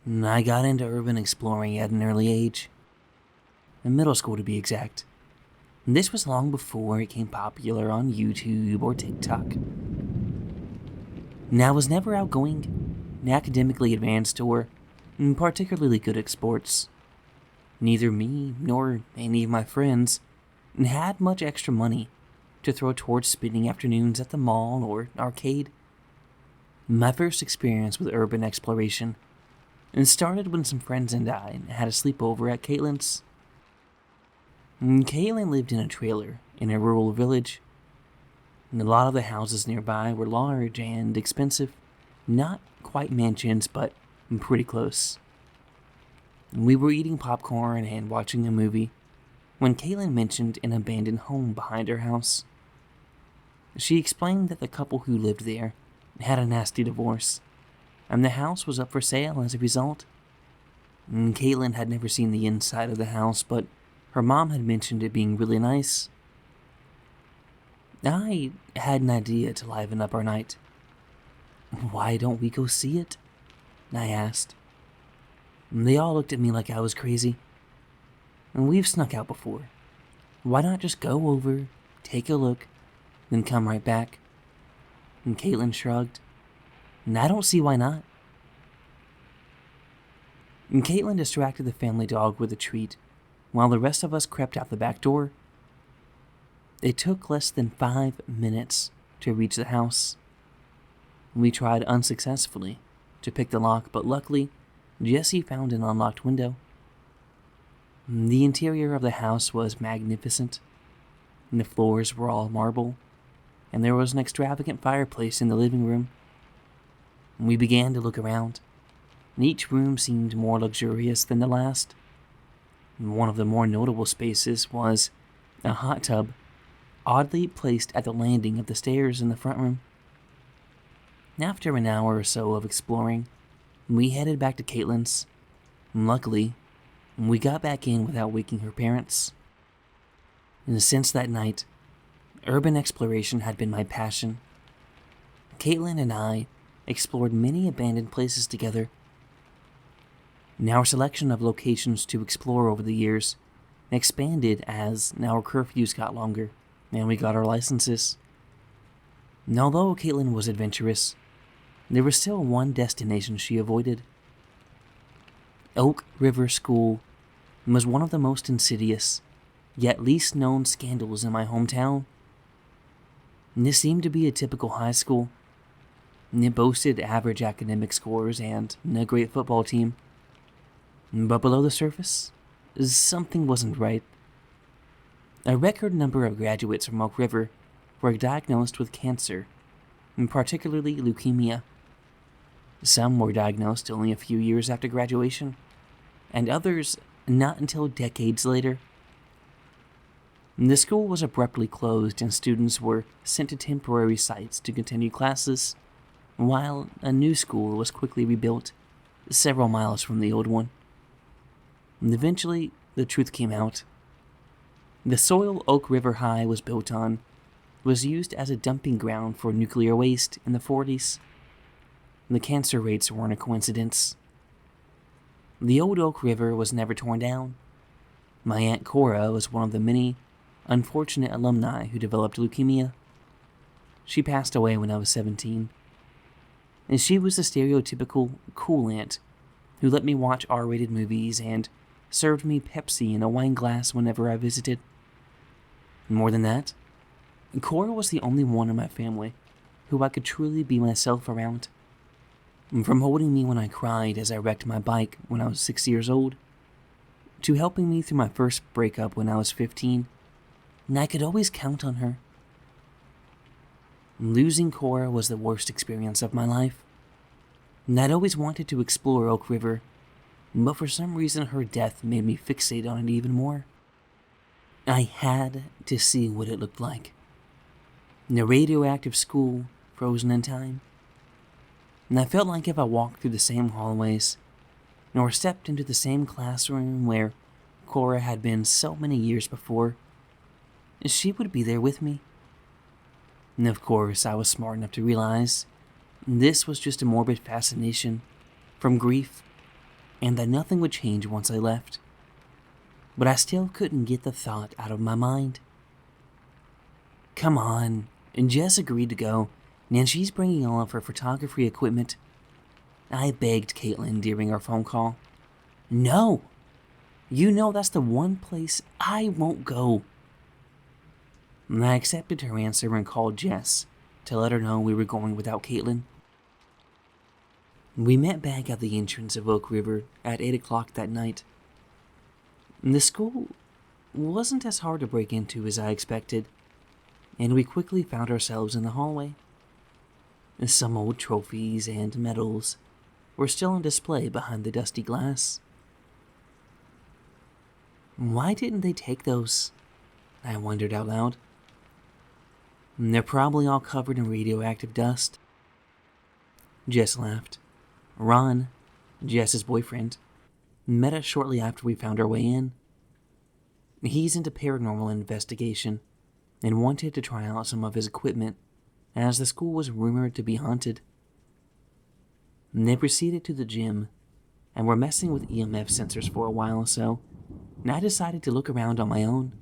I got into urban exploring at an early age, in middle school to be exact. This was long before it became popular on YouTube or TikTok. I was never outgoing, academically advanced, or particularly good at sports. Neither me nor any of my friends had much extra money to throw towards spending afternoons at the mall or arcade. My first experience with urban exploration started when some friends and I had a sleepover at Caitlin's. Caitlin lived in a trailer in a rural village, and a lot of the houses nearby were large and expensive. Not quite mansions, but pretty close. We were eating popcorn and watching a movie when Caitlin mentioned an abandoned home behind her house. She explained that the couple who lived there had a nasty divorce, and the house was up for sale as a result. Caitlin had never seen the inside of the house, but her mom had mentioned it being really nice. I had an idea to liven up our night. "Why don't we go see it?" I asked. They all looked at me like I was crazy. "We've snuck out before. Why not just go over, take a look, then come right back?" And Caitlin shrugged. "I don't see why not." And Caitlin distracted the family dog with a treat, while the rest of us crept out the back door. It took less than 5 minutes to reach the house. We tried unsuccessfully to pick the lock, but luckily, Jesse found an unlocked window. The interior of the house was magnificent. The floors were all marble, and there was an extravagant fireplace in the living room. We began to look around, and each room seemed more luxurious than the last. One of the more notable spaces was a hot tub, oddly placed at the landing of the stairs in the front room. After an hour or so of exploring, we headed back to Caitlin's. Luckily, we got back in without waking her parents. And since that night, urban exploration had been my passion. Caitlin and I explored many abandoned places together. Our selection of locations to explore over the years expanded as our curfews got longer and we got our licenses. Although Caitlin was adventurous, there was still one destination she avoided. Oak River School was one of the most insidious, yet least known scandals in my hometown. This seemed to be a typical high school. It boasted average academic scores and a great football team. But below the surface, something wasn't right. A record number of graduates from Oak River were diagnosed with cancer, particularly leukemia. Some were diagnosed only a few years after graduation, and others not until decades later. The school was abruptly closed and students were sent to temporary sites to continue classes, while a new school was quickly rebuilt several miles from the old one. And eventually, the truth came out. The soil Oak River High was built on was used as a dumping ground for nuclear waste in the 40s. The cancer rates weren't a coincidence. The old Oak River was never torn down. My Aunt Cora was one of the many unfortunate alumni who developed leukemia. She passed away when I was 17. And she was the stereotypical cool aunt who let me watch R-rated movies and served me Pepsi in a wine glass whenever I visited. More than that, Cora was the only one in my family who I could truly be myself around. From holding me when I cried as I wrecked my bike when I was 6 years old, to helping me through my first breakup when I was 15, and I could always count on her. Losing Cora was the worst experience of my life, and I'd always wanted to explore Oak River, but for some reason her death made me fixate on it even more. I had to see what it looked like. A radioactive school frozen in time. And I felt like if I walked through the same hallways, or stepped into the same classroom where Cora had been so many years before, she would be there with me. And of course, I was smart enough to realize this was just a morbid fascination from grief and that nothing would change once I left. But I still couldn't get the thought out of my mind. Come on, and Jess agreed to go, and she's bringing all of her photography equipment. I begged Caitlin during our phone call. No! You know that's the one place I won't go. And I accepted her answer and called Jess to let her know we were going without Caitlin. We met back at the entrance of Oak River at 8 o'clock that night. The school wasn't as hard to break into as I expected, and we quickly found ourselves in the hallway. Some old trophies and medals were still on display behind the dusty glass. Why didn't they take those? I wondered out loud. They're probably all covered in radioactive dust. Jess laughed. Ron, Jess's boyfriend, met us shortly after we found our way in. He's into paranormal investigation and wanted to try out some of his equipment, as the school was rumored to be haunted. They proceeded to the gym and were messing with EMF sensors for a while or so, and I decided to look around on my own.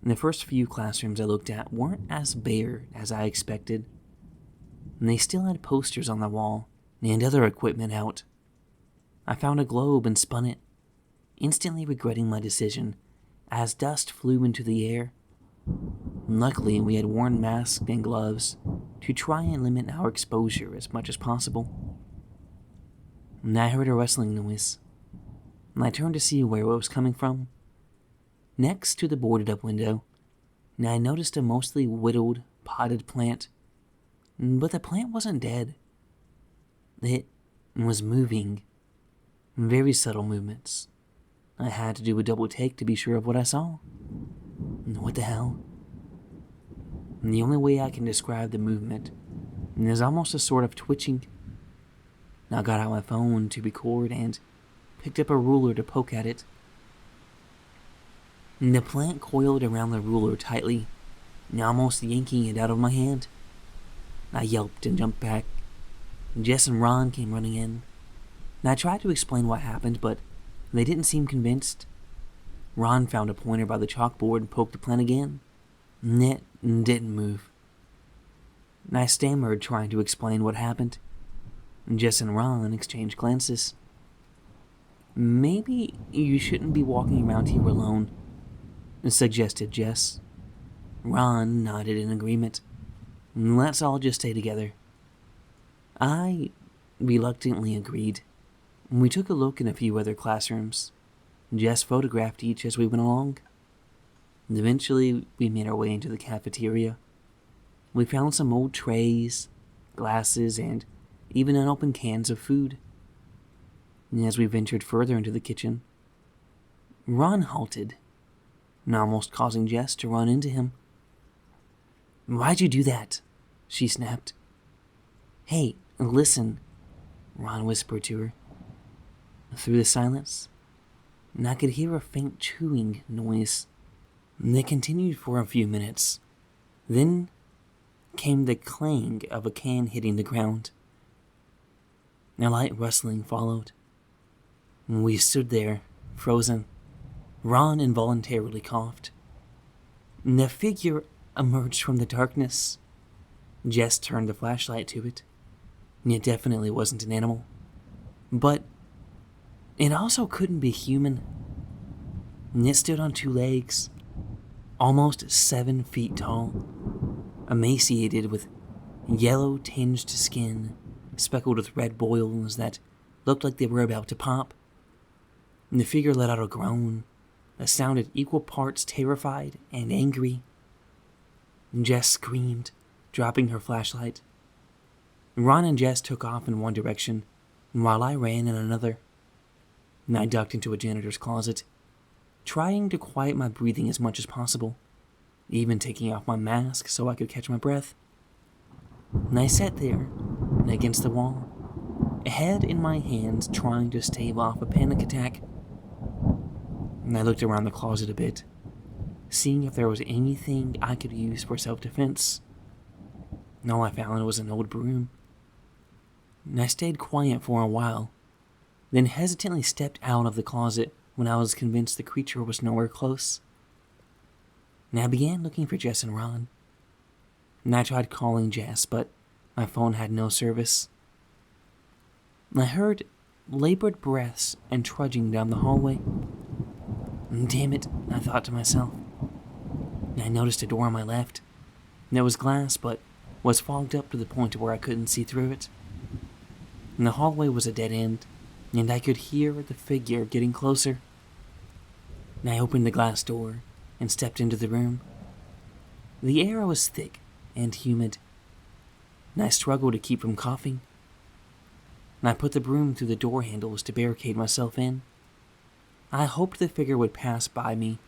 The first few classrooms I looked at weren't as bare as I expected, and they still had posters on the wall and other equipment out. I found a globe and spun it, instantly regretting my decision as dust flew into the air. Luckily, we had worn masks and gloves to try and limit our exposure as much as possible. And I heard a rustling noise, and I turned to see where it was coming from. Next to the boarded up window, and I noticed a mostly whittled, potted plant, but the plant wasn't dead. It was moving, very subtle movements. I had to do a double take to be sure of what I saw. What the hell? And the only way I can describe the movement is almost a sort of twitching. I got out my phone to record and picked up a ruler to poke at it. The plant coiled around the ruler tightly, almost yanking it out of my hand. I yelped and jumped back. Jess and Ron came running in. I tried to explain what happened, but they didn't seem convinced. Ron found a pointer by the chalkboard and poked the plant again. It didn't move. I stammered, trying to explain what happened. Jess and Ron exchanged glances. Maybe you shouldn't be walking around here alone, suggested Jess. Ron nodded in agreement. Let's all just stay together. I reluctantly agreed. We took a look in a few other classrooms. Jess photographed each as we went along. Eventually, we made our way into the cafeteria. We found some old trays, glasses, and even unopened cans of food. As we ventured further into the kitchen, Ron halted, almost causing Jess to run into him. "Why'd you do that?" she snapped. "Hey, listen," Ron whispered to her. Through the silence, I could hear a faint chewing noise. They continued for a few minutes. Then came the clang of a can hitting the ground. A light rustling followed. We stood there, frozen. Ron involuntarily coughed. The figure emerged from the darkness. Jess turned the flashlight to it. It definitely wasn't an animal. But it also couldn't be human. It stood on two legs, almost 7 feet tall, emaciated with yellow-tinged skin speckled with red boils that looked like they were about to pop. The figure let out a groan that sounded equal parts terrified and angry. Jess screamed, dropping her flashlight. Ron and Jess took off in one direction, while I ran in another. I ducked into a janitor's closet, trying to quiet my breathing as much as possible, even taking off my mask so I could catch my breath. I sat there, against the wall, head in my hands trying to stave off a panic attack. I looked around the closet a bit, seeing if there was anything I could use for self-defense. All I found was an old broom. I stayed quiet for a while, then hesitantly stepped out of the closet when I was convinced the creature was nowhere close. And I began looking for Jess and Ron. And I tried calling Jess, but my phone had no service. I heard labored breaths and trudging down the hallway. Damn it, I thought to myself. And I noticed a door on my left. There was glass, but was fogged up to the point where I couldn't see through it. And the hallway was a dead end, and I could hear the figure getting closer. And I opened the glass door and stepped into the room. The air was thick and humid, and I struggled to keep from coughing. And I put the broom through the door handles to barricade myself in. I hoped the figure would pass by me,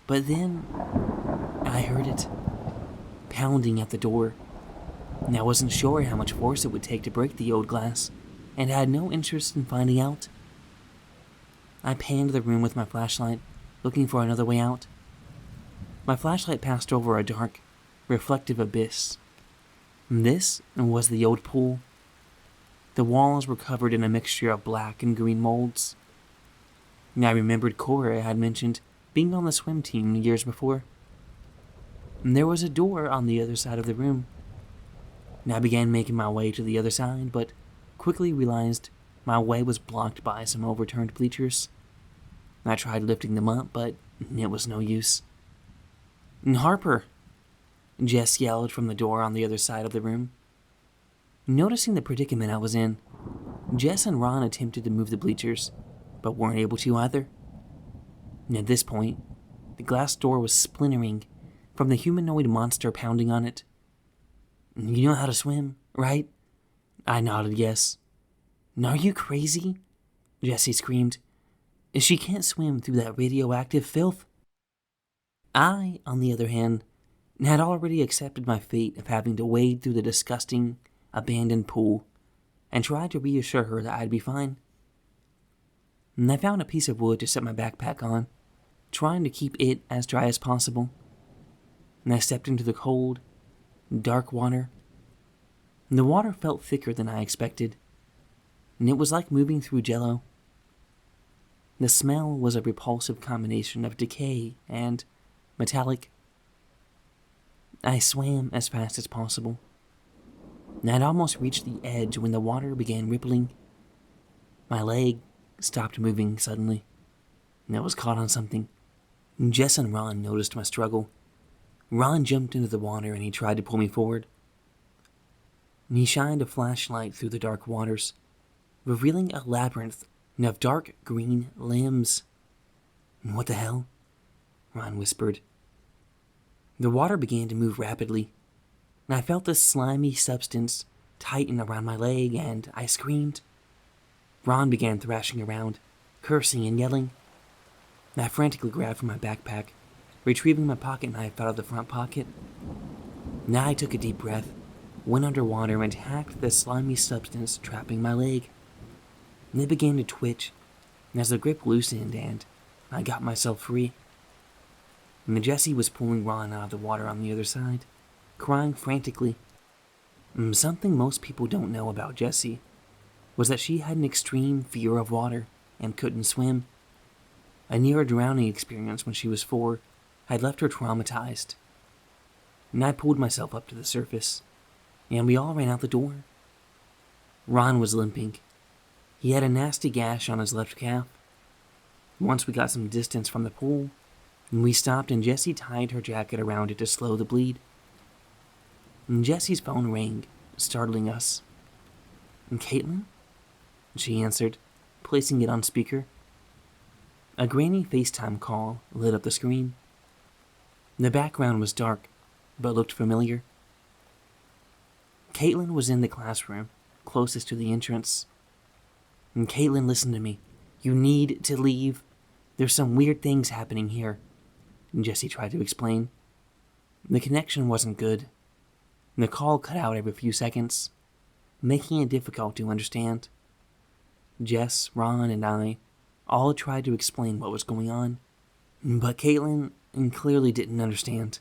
but then I heard it pounding at the door, and I wasn't sure how much force it would take to break the old glass, and had no interest in finding out. I panned the room with my flashlight, looking for another way out. My flashlight passed over a dark, reflective abyss. This was the old pool. The walls were covered in a mixture of black and green molds. And I remembered Cora had mentioned being on the swim team years before. And there was a door on the other side of the room. And I began making my way to the other side, but quickly realized my way was blocked by some overturned bleachers. I tried lifting them up, but it was no use. "Harper!" Jess yelled from the door on the other side of the room. Noticing the predicament I was in, Jess and Ron attempted to move the bleachers, but weren't able to either. And at this point, the glass door was splintering from the humanoid monster pounding on it. "You know how to swim, right?" I nodded yes. "Are you crazy?" Jessie screamed. "She can't swim through that radioactive filth." I, on the other hand, had already accepted my fate of having to wade through the disgusting, abandoned pool, and tried to reassure her that I'd be fine. And I found a piece of wood to set my backpack on, trying to keep it as dry as possible. And I stepped into the cold, dark water. And the water felt thicker than I expected, and it was like moving through jello. The smell was a repulsive combination of decay and metallic. I swam as fast as possible, and I'd almost reached the edge when the water began rippling. My leg stopped moving suddenly, and I was caught on something. Jess and Ron noticed my struggle. Ron jumped into the water and he tried to pull me forward. And he shined a flashlight through the dark waters, revealing a labyrinth of dark green limbs. "What the hell?" Ron whispered. The water began to move rapidly, and I felt this slimy substance tighten around my leg, and I screamed. Ron began thrashing around, cursing and yelling. I frantically grabbed for my backpack, retrieving my pocket knife out of the front pocket. Now I took a deep breath, went underwater, and hacked the slimy substance trapping my leg. And it began to twitch as the grip loosened and I got myself free. And Jessie was pulling Ron out of the water on the other side, crying frantically. Something most people don't know about Jessie was that she had an extreme fear of water and couldn't swim. A near-drowning experience when she was 4 had left her traumatized. And I pulled myself up to the surface, and we all ran out the door. Ron was limping. He had a nasty gash on his left calf. Once we got some distance from the pool, we stopped and Jessie tied her jacket around it to slow the bleed. And Jessie's phone rang, startling us. "Caitlin?" she answered, placing it on speaker. A grainy FaceTime call lit up the screen. The background was dark, but looked familiar. Caitlin was in the classroom, closest to the entrance. And "Caitlin, listen to me. You need to leave. There's some weird things happening here," Jessie tried to explain. The connection wasn't good. The call cut out every few seconds, making it difficult to understand. Jess, Ron, and I all tried to explain what was going on, but Caitlin clearly didn't understand.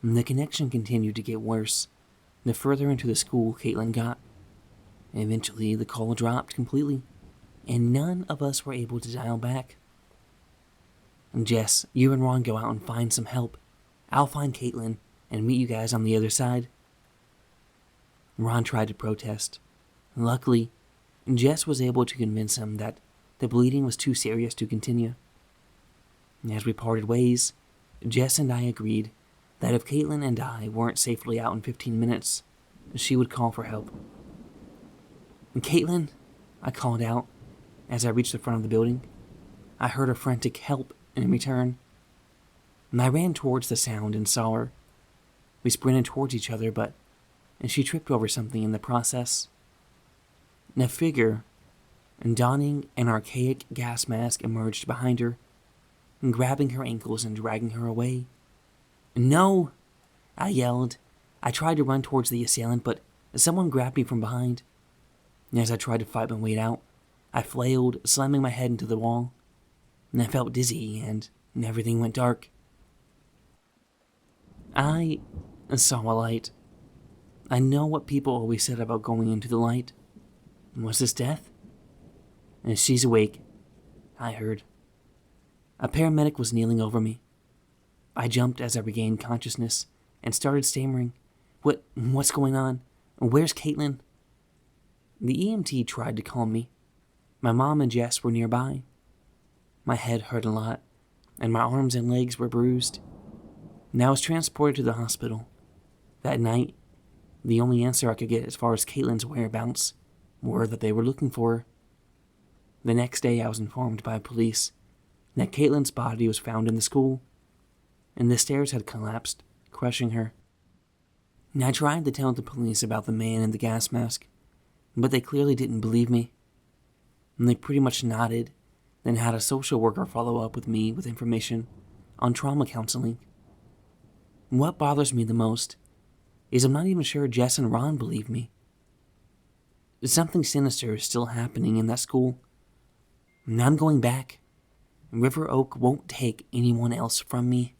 The connection continued to get worse the further into the school Caitlin got. Eventually, the call dropped completely. and none of us were able to dial back. Jess, you and Ron go out and find some help. I'll find Caitlin and meet you guys on the other side. Ron tried to protest. Luckily, Jess was able to convince him that the bleeding was too serious to continue. As we parted ways, Jess and I agreed that if Caitlin and I weren't safely out in 15 minutes, she would call for help. Caitlin, I called out as I reached the front of the building. I heard a frantic help in return, and I ran towards the sound and saw her. We sprinted towards each other, but she tripped over something in the process. A figure, donning an archaic gas mask, emerged behind her, grabbing her ankles and dragging her away. "No!" I yelled. I tried to run towards the assailant, but someone grabbed me from behind. As I tried to fight my way out, I flailed, slamming my head into the wall. I felt dizzy, and everything went dark. I saw a light. I know what people always said about going into the light. Was this death? She's awake, I heard. A paramedic was kneeling over me. I jumped as I regained consciousness and started stammering. What's going on? Where's Caitlin? The EMT tried to calm me. My mom and Jess were nearby. My head hurt a lot, and my arms and legs were bruised. And I was transported to the hospital. That night, the only answer I could get as far as Caitlin's whereabouts were that they were looking for her. The next day, I was informed by police that Caitlin's body was found in the school, and the stairs had collapsed, crushing her. And I tried to tell the police about the man in the gas mask, but they clearly didn't believe me. And they pretty much nodded, then had a social worker follow up with me with information on trauma counseling. What bothers me the most is I'm not even sure Jess and Ron believe me. Something sinister is still happening in that school. And I'm going back. River Oak won't take anyone else from me.